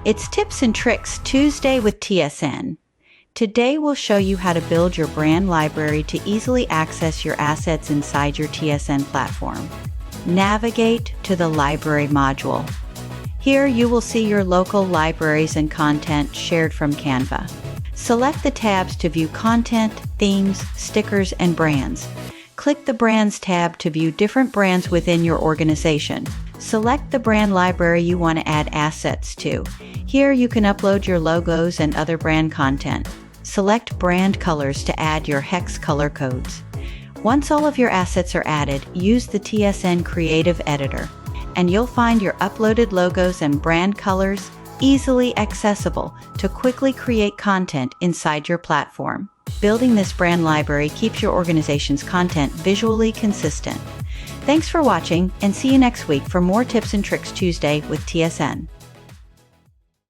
It's Tips and Tricks Tuesday with TSN. Today we'll show you how to build your brand library to easily access your assets inside your TSN platform. Navigate to the Library module. Here you will see your local libraries and content shared from Canva. Select the tabs to view content, themes, stickers, and brands. Click the Brands tab to view different brands within your organization. Select the brand library you want to add assets to. Here you can upload your logos and other brand content. Select brand colors to add your hex color codes. Once all of your assets are added, use the TSN Creative Editor, and you'll find your uploaded logos and brand colors easily accessible to quickly create content inside your platform. Building this brand library keeps your organization's content visually consistent. Thanks for watching, and see you next week for more Tips and Tricks Tuesday with TSN.